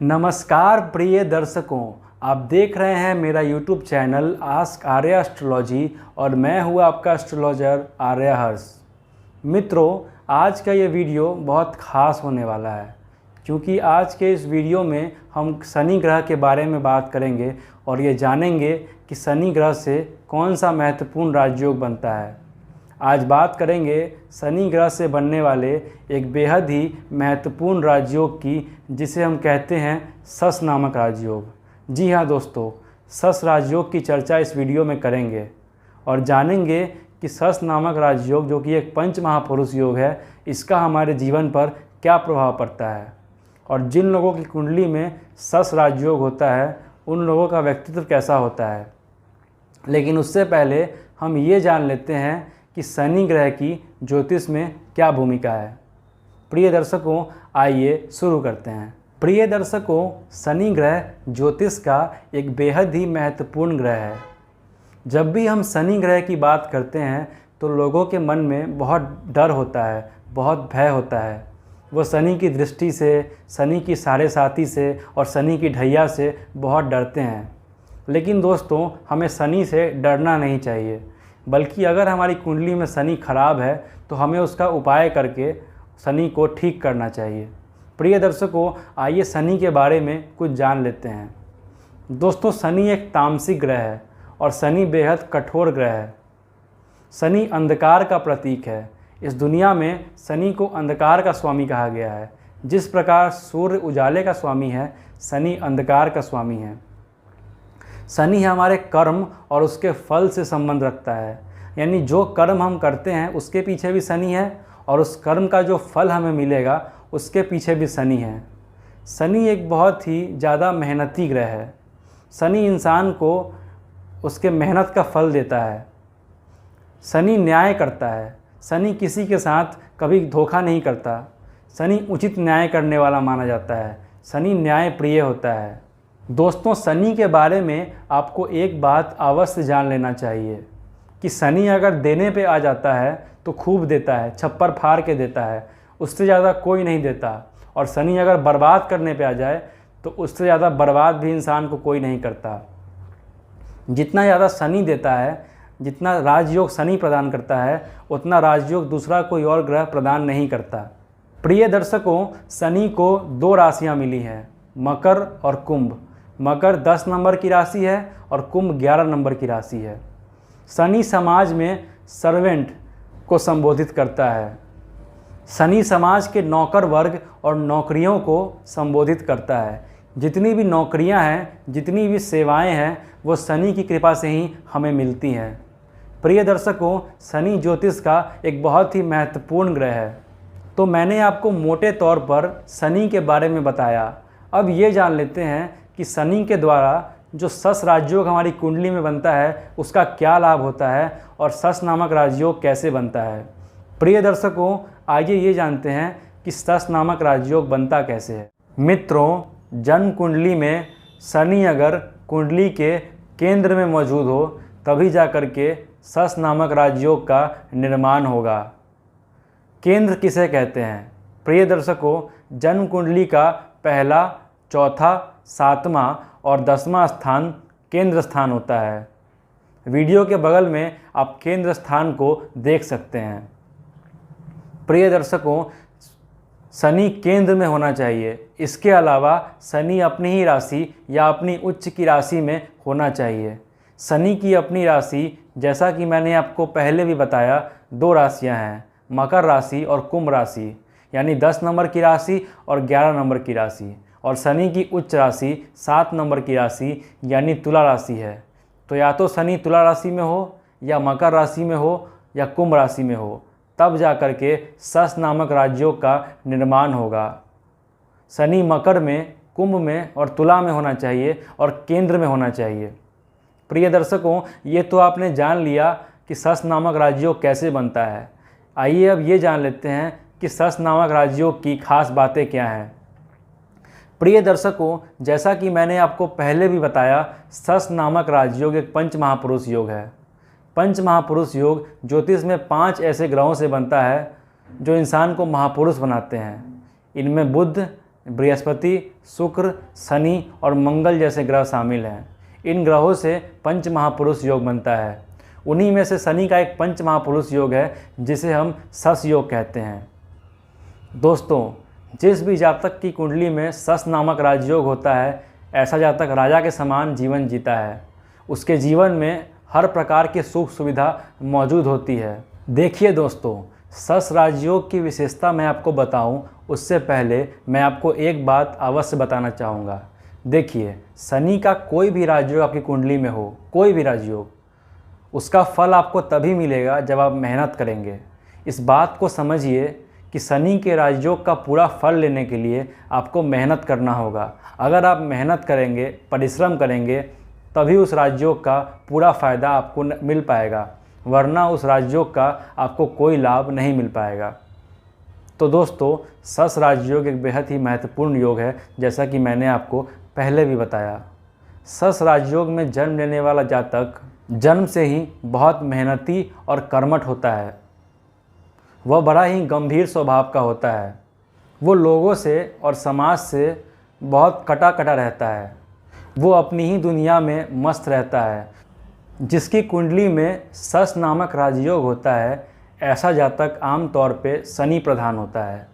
नमस्कार प्रिय दर्शकों, आप देख रहे हैं मेरा YouTube channel ask Arya astrology और मैं हूँ आपका एस्ट्रोलॉजर आर्या हर्ष। मित्रों, आज का ये वीडियो बहुत ख़ास होने वाला है क्योंकि आज के इस वीडियो में हम शनि ग्रह के बारे में बात करेंगे और ये जानेंगे कि शनि ग्रह से कौन सा महत्वपूर्ण राजयोग बनता है। आज बात करेंगे शनि ग्रह से बनने वाले एक बेहद ही महत्वपूर्ण राजयोग की, जिसे हम कहते हैं सस नामक राजयोग। जी हाँ दोस्तों, सस राजयोग की चर्चा इस वीडियो में करेंगे और जानेंगे कि सस नामक राजयोग, जो कि एक पंच महापुरुष योग है, इसका हमारे जीवन पर क्या प्रभाव पड़ता है और जिन लोगों की कुंडली में सस राजयोग होता है उन लोगों का व्यक्तित्व कैसा होता है। लेकिन उससे पहले हम ये जान लेते हैं कि शनि ग्रह की ज्योतिष में क्या भूमिका है। प्रिय दर्शकों, आइए शुरू करते हैं। प्रिय दर्शकों, शनि ग्रह ज्योतिष का एक बेहद ही महत्वपूर्ण ग्रह है। जब भी हम शनि ग्रह की बात करते हैं तो लोगों के मन में बहुत डर होता है, बहुत भय होता है। वो शनि की दृष्टि से, शनि की साढ़े साती से और शनि की ढैया से बहुत डरते हैं। लेकिन दोस्तों, हमें शनि से डरना नहीं चाहिए, बल्कि अगर हमारी कुंडली में शनि खराब है तो हमें उसका उपाय करके शनि को ठीक करना चाहिए। प्रिय दर्शकों, आइए शनि के बारे में कुछ जान लेते हैं। दोस्तों, शनि एक तामसिक ग्रह है और शनि बेहद कठोर ग्रह है। शनि अंधकार का प्रतीक है। इस दुनिया में शनि को अंधकार का स्वामी कहा गया है। जिस प्रकार सूर्य उजाले का स्वामी है, शनि अंधकार का स्वामी है। शनि हमारे कर्म और उसके फल से संबंध रखता है, यानी जो कर्म हम करते हैं उसके पीछे भी शनि है और उस कर्म का जो फल हमें मिलेगा उसके पीछे भी शनि है। शनि एक बहुत ही ज़्यादा मेहनती ग्रह है। शनि इंसान को उसके मेहनत का फल देता है। शनि न्याय करता है। शनि किसी के साथ कभी धोखा नहीं करता। शनि उचित न्याय करने वाला माना जाता है। शनि न्याय प्रिय होता है। दोस्तों, शनि के बारे में आपको एक बात अवश्य जान लेना चाहिए कि शनि अगर देने पे आ जाता है तो खूब देता है, छप्पर फाड़ के देता है, उससे ज़्यादा कोई नहीं देता। और शनि अगर बर्बाद करने पे आ जाए तो उससे ज़्यादा बर्बाद भी इंसान को कोई नहीं करता। जितना ज़्यादा शनि देता है, जितना राजयोग शनि प्रदान करता है, उतना राजयोग दूसरा कोई और ग्रह प्रदान नहीं करता। प्रिय दर्शकों, शनि को दो राशियाँ मिली हैं, मकर और कुंभ। मकर 10 नंबर की राशि है और कुंभ 11 नंबर की राशि है। शनि समाज में सर्वेंट को संबोधित करता है। शनि समाज के नौकर वर्ग और नौकरियों को संबोधित करता है। जितनी भी नौकरियां हैं, जितनी भी सेवाएं हैं, वो शनि की कृपा से ही हमें मिलती हैं। प्रिय दर्शकों, शनि ज्योतिष का एक बहुत ही महत्वपूर्ण ग्रह है। तो मैंने आपको मोटे तौर पर शनि के बारे में बताया। अब ये जान लेते हैं कि शनि के द्वारा जो सस राजयोग हमारी कुंडली में बनता है उसका क्या लाभ होता है और सस नामक राजयोग कैसे बनता है। प्रिय दर्शकों, आइए ये जानते हैं कि सस नामक राजयोग बनता कैसे है। मित्रों, जन्म कुंडली में शनि अगर कुंडली के केंद्र में मौजूद हो तभी जा कर के सस नामक राजयोग का निर्माण होगा। केंद्र किसे कहते हैं? प्रिय दर्शकों, जन्म कुंडली का पहला, चौथा, 7वां और 10वां स्थान केंद्र स्थान होता है। वीडियो के बगल में आप केंद्र स्थान को देख सकते हैं। प्रिय दर्शकों, शनि केंद्र में होना चाहिए। इसके अलावा शनि अपनी ही राशि या अपनी उच्च की राशि में होना चाहिए। शनि की अपनी राशि, जैसा कि मैंने आपको पहले भी बताया, दो राशियां हैं, मकर राशि और कुंभ राशि, यानी 10 नंबर की राशि और 11 नंबर की राशि। और शनि की उच्च राशि 7 नंबर की राशि यानी तुला राशि है। तो या तो शनि तुला राशि में हो या मकर राशि में हो या कुंभ राशि में हो, तब जा कर के सस नामक राजयोग का निर्माण होगा। शनि मकर में, कुंभ में और तुला में होना चाहिए और केंद्र में होना चाहिए। प्रिय दर्शकों, ये तो आपने जान लिया कि सस नामक राजयोग कैसे बनता है। आइए अब ये जान लेते हैं कि सस नामक राजयोग की खास बातें क्या हैं। प्रिय दर्शकों, जैसा कि मैंने आपको पहले भी बताया, सस नामक राजयोग एक पंच महापुरुष योग है। पंच महापुरुष योग ज्योतिष में 5 ऐसे ग्रहों से बनता है जो इंसान को महापुरुष बनाते हैं। इनमें बुध बृहस्पति, शुक्र, शनि और मंगल जैसे ग्रह शामिल हैं। इन ग्रहों से पंच महापुरुष योग बनता है। उन्हीं में से शनि का एक पंच महापुरुष योग है जिसे हम सस योग कहते हैं। दोस्तों, जिस भी जातक की कुंडली में सस नामक राजयोग होता है, ऐसा जातक राजा के समान जीवन जीता है। उसके जीवन में हर प्रकार की सुख सुविधा मौजूद होती है। देखिए दोस्तों, सस राजयोग की विशेषता मैं आपको बताऊं, उससे पहले मैं आपको एक बात अवश्य बताना चाहूँगा। देखिए, शनि का कोई भी राजयोग आपकी कुंडली में हो, कोई भी राजयोग, उसका फल आपको तभी मिलेगा जब आप मेहनत करेंगे। इस बात को समझिए कि शनि के राजयोग का पूरा फल लेने के लिए आपको मेहनत करना होगा। अगर आप मेहनत करेंगे, परिश्रम करेंगे, तभी उस राजयोग का पूरा फ़ायदा आपको मिल पाएगा, वरना उस राजयोग का आपको कोई लाभ नहीं मिल पाएगा। तो दोस्तों, सस राजयोग एक बेहद ही महत्वपूर्ण योग है, जैसा कि मैंने आपको पहले भी बताया। सस राजयोग में जन्म लेने वाला जातक जन्म से ही बहुत मेहनती और कर्मठ होता है। वह बड़ा ही गंभीर स्वभाव का होता है। वो लोगों से और समाज से बहुत कटा कटा रहता है। वो अपनी ही दुनिया में मस्त रहता है। जिसकी कुंडली में सस नामक राजयोग होता है, ऐसा जातक आम तौर पे शनि प्रधान होता है।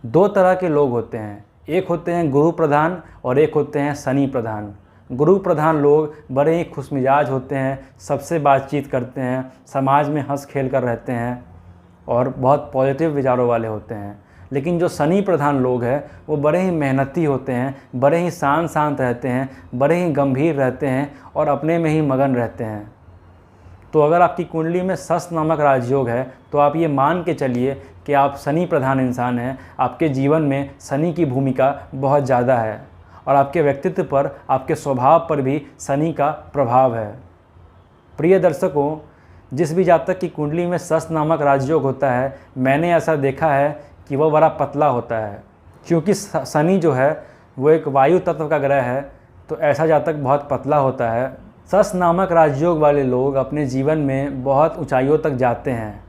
दो तरह के लोग होते हैं, एक होते हैं गुरु प्रधान और एक होते हैं शनि प्रधान। गुरु प्रधान लोग बड़े ही खुशमिजाज होते हैं, सबसे बातचीत करते हैं, समाज में हंस खेल कर रहते हैं और बहुत पॉजिटिव विचारों वाले होते हैं। लेकिन जो शनि प्रधान लोग हैं वो बड़े ही मेहनती होते हैं, बड़े ही शांत रहते हैं, बड़े ही गंभीर रहते हैं और अपने में ही मगन रहते हैं। तो अगर आपकी कुंडली में सस नामक राजयोग है तो आप ये मान के चलिए कि आप शनि प्रधान इंसान हैं। आपके जीवन में शनि की भूमिका बहुत ज़्यादा है और आपके व्यक्तित्व पर, आपके स्वभाव पर भी शनि का प्रभाव है। प्रिय दर्शकों, जिस भी जातक की कुंडली में सस नामक राजयोग होता है, मैंने ऐसा देखा है कि वह बड़ा पतला होता है। क्योंकि शनि जो है वो एक वायु तत्व का ग्रह है, तो ऐसा जातक बहुत पतला होता है। सस नामक राजयोग वाले लोग अपने जीवन में बहुत ऊंचाइयों तक जाते हैं।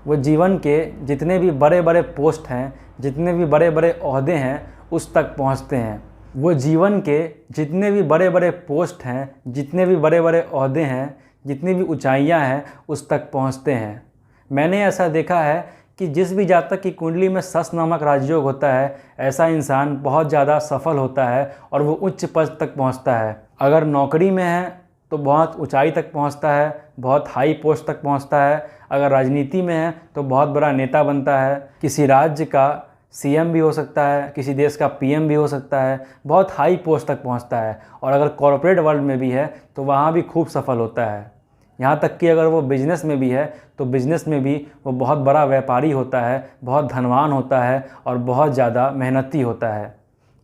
वो जीवन के जितने भी बड़े बड़े पोस्ट हैं, जितने भी बड़े बड़े ओहदे हैं, उस तक पहुंचते हैं। वो जीवन के जितने भी बड़े बड़े पोस्ट हैं, जितने भी बड़े बड़े ओहदे हैं, जितनी भी ऊंचाइयां हैं, उस तक पहुंचते हैं। मैंने ऐसा देखा है कि जिस भी जातक की कुंडली में सस नामक राजयोग होता है, ऐसा इंसान बहुत ज़्यादा सफल होता है और वो उच्च पद तक पहुंचता है। अगर नौकरी में है तो बहुत ऊंचाई तक पहुंचता है, बहुत हाई पोस्ट तक पहुंचता है। अगर राजनीति में है तो बहुत बड़ा नेता बनता है, किसी राज्य का सीएम भी हो सकता है, किसी देश का पीएम भी हो सकता है, बहुत हाई पोस्ट तक पहुंचता है। और अगर कॉर्पोरेट वर्ल्ड में भी है तो वहाँ भी खूब सफल होता है। यहाँ तक कि अगर वो बिजनेस में भी है तो बिजनेस में भी वो बहुत बड़ा व्यापारी होता है, बहुत धनवान होता है और बहुत ज़्यादा मेहनती होता है।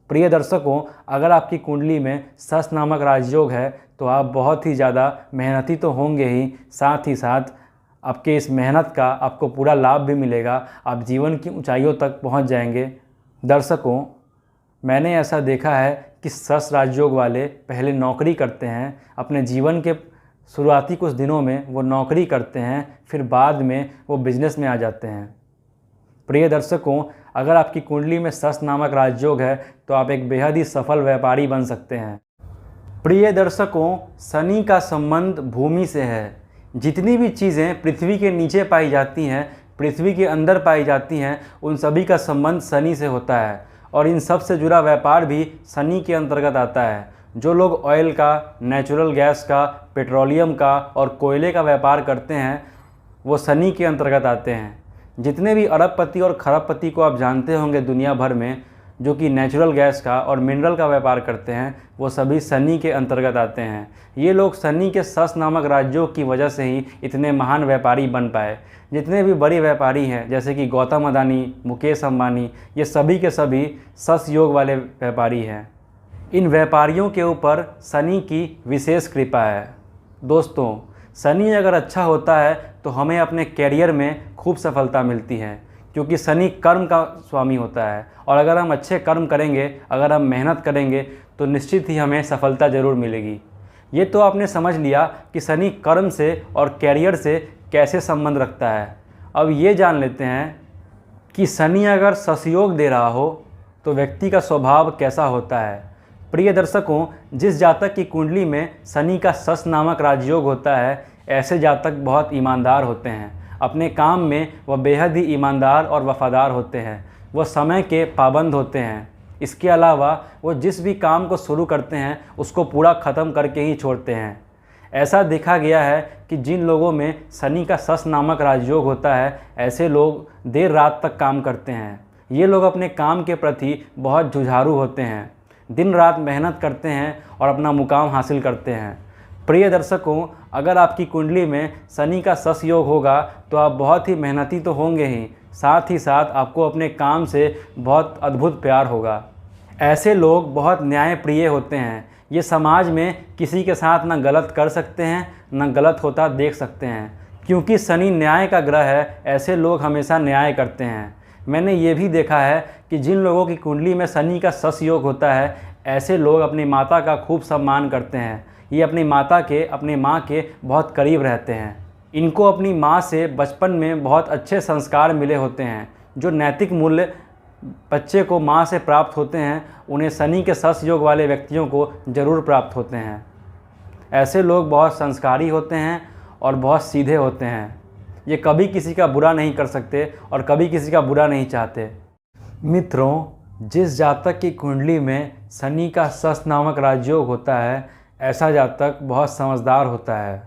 प्रिय दर्शकों, अगर आपकी कुंडली में सस नामक राजयोग है तो आप बहुत ही ज़्यादा मेहनती तो होंगे ही, साथ ही साथ आपके इस मेहनत का आपको पूरा लाभ भी मिलेगा। आप जीवन की ऊंचाइयों तक पहुंच जाएंगे। दर्शकों, मैंने ऐसा देखा है कि सस राजयोग वाले पहले नौकरी करते हैं, अपने जीवन के शुरुआती कुछ दिनों में वो नौकरी करते हैं, फिर बाद में वो बिजनेस में आ जाते हैं। प्रिय दर्शकों, अगर आपकी कुंडली में सस नामक राजयोग है तो आप एक बेहद ही सफल व्यापारी बन सकते हैं। प्रिय दर्शकों, शनि का संबंध भूमि से है। जितनी भी चीज़ें पृथ्वी के नीचे पाई जाती हैं, पृथ्वी के अंदर पाई जाती हैं, उन सभी का संबंध शनि से होता है और इन सब से जुड़ा व्यापार भी शनि के अंतर्गत आता है। जो लोग ऑयल का, नेचुरल गैस का, पेट्रोलियम का और कोयले का व्यापार करते हैं, वो शनि के अंतर्गत आते हैं। जितने भी अरबपति और खरबपति को आप जानते होंगे दुनिया भर में, जो कि नेचुरल गैस का और मिनरल का व्यापार करते हैं, वो सभी शनि के अंतर्गत आते हैं। ये लोग शनि के सस नामक राजयोग की वजह से ही इतने महान व्यापारी बन पाए। जितने भी बड़े व्यापारी हैं, जैसे कि गौतम अदानी, मुकेश अंबानी, ये सभी के सभी सस योग वाले व्यापारी हैं। इन व्यापारियों के ऊपर शनि की विशेष कृपा है। दोस्तों, शनि अगर अच्छा होता है तो हमें अपने कैरियर में खूब सफलता मिलती है, क्योंकि शनि कर्म का स्वामी होता है और अगर हम अच्छे कर्म करेंगे, अगर हम मेहनत करेंगे तो निश्चित ही हमें सफलता ज़रूर मिलेगी। ये तो आपने समझ लिया कि शनि कर्म से और कैरियर से कैसे संबंध रखता है। अब ये जान लेते हैं कि शनि अगर ससयोग दे रहा हो तो व्यक्ति का स्वभाव कैसा होता है। प्रिय दर्शकों, जिस जातक की कुंडली में शनि का शश नामक राजयोग होता है, ऐसे जातक बहुत ईमानदार होते हैं। अपने काम में वह बेहद ही ईमानदार और वफादार होते हैं। वह समय के पाबंद होते हैं। इसके अलावा वो जिस भी काम को शुरू करते हैं उसको पूरा ख़त्म करके ही छोड़ते हैं। ऐसा देखा गया है कि जिन लोगों में शनि का शश नामक राजयोग होता है, ऐसे लोग देर रात तक काम करते हैं। ये लोग अपने काम के प्रति बहुत जुझारू होते हैं, दिन रात मेहनत करते हैं और अपना मुकाम हासिल करते हैं। प्रिय दर्शकों, अगर आपकी कुंडली में शनि का शश योग होगा तो आप बहुत ही मेहनती तो होंगे ही, साथ ही साथ आपको अपने काम से बहुत अद्भुत प्यार होगा। ऐसे लोग बहुत न्यायप्रिय होते हैं। ये समाज में किसी के साथ न गलत कर सकते हैं, न गलत होता देख सकते हैं। क्योंकि शनि न्याय का ग्रह है, ऐसे लोग हमेशा न्याय करते हैं। मैंने ये भी देखा है कि जिन लोगों की कुंडली में शनि का शश योग होता है, ऐसे लोग अपनी माता का खूब सम्मान करते हैं। ये अपनी माँ के बहुत करीब रहते हैं। इनको अपनी माँ से बचपन में बहुत अच्छे संस्कार मिले होते हैं। जो नैतिक मूल्य बच्चे को माँ से प्राप्त होते हैं, उन्हें शनि के शश योग वाले व्यक्तियों को ज़रूर प्राप्त होते हैं। ऐसे लोग बहुत संस्कारी होते हैं और बहुत सीधे होते हैं। ये कभी किसी का बुरा नहीं कर सकते और कभी किसी का बुरा नहीं चाहते। मित्रों, जिस जातक की कुंडली में शनि का शश नामक राजयोग होता है, ऐसा जातक बहुत समझदार होता है।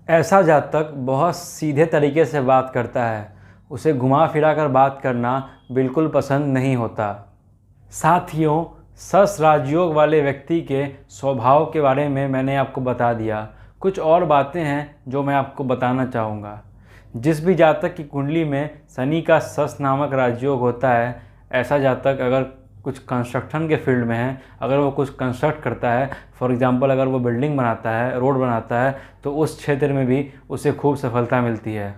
ऐसा जातक बहुत सीधे तरीके से बात करता है। उसे घुमा फिरा कर बात करना बिल्कुल पसंद नहीं होता। साथियों, शश राजयोग वाले व्यक्ति के स्वभाव के बारे में मैंने आपको बता दिया। कुछ और बातें हैं जो मैं आपको बताना चाहूँगा। जिस भी जातक की कुंडली में शनि का शश नामक राजयोग होता है, ऐसा जातक अगर कुछ कंस्ट्रक्शन के फील्ड में है, अगर वो कुछ कंस्ट्रक्ट करता है, फॉर एग्जांपल अगर वो बिल्डिंग बनाता है, रोड बनाता है, तो उस क्षेत्र में भी उसे खूब सफलता मिलती है।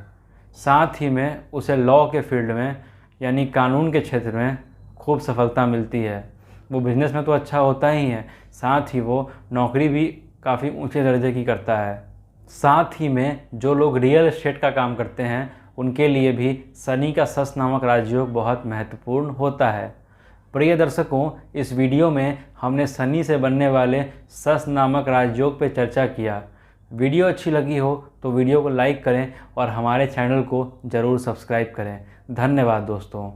साथ ही में उसे लॉ के फील्ड में यानी कानून के क्षेत्र में खूब सफलता मिलती है। वो बिज़नेस में तो अच्छा होता ही है, साथ ही वो नौकरी भी काफ़ी ऊंचे दर्जे की करता है। साथ ही में जो लोग रियल एस्टेट का काम करते हैं, उनके लिए भी शनि का शश नामक राजयोग बहुत महत्वपूर्ण होता है। प्रिय दर्शकों, इस वीडियो में हमने शनि से बनने वाले शश नामक राजयोग पर चर्चा किया। वीडियो अच्छी लगी हो तो वीडियो को लाइक करें और हमारे चैनल को ज़रूर सब्सक्राइब करें। धन्यवाद दोस्तों।